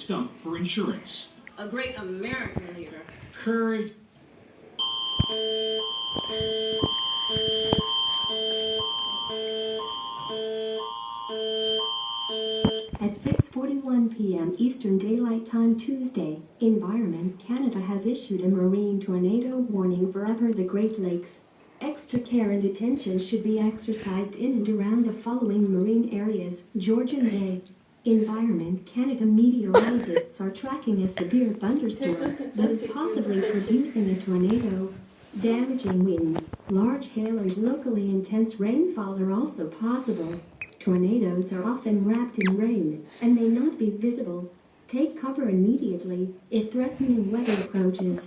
stump for insurance. A great American leader. Courage. At 6:41 p.m. Eastern Daylight Time Tuesday, Environment Canada has issued a marine tornado warning for upper the Great Lakes. Extra care and attention should be exercised in and around the following marine areas: Georgian Bay. Environment Canada meteorologists are tracking a severe thunderstorm that is possibly producing a tornado. Damaging winds, large hail and locally intense rainfall are also possible. Tornadoes are often wrapped in rain and may not be visible. Take cover immediately if threatening weather approaches.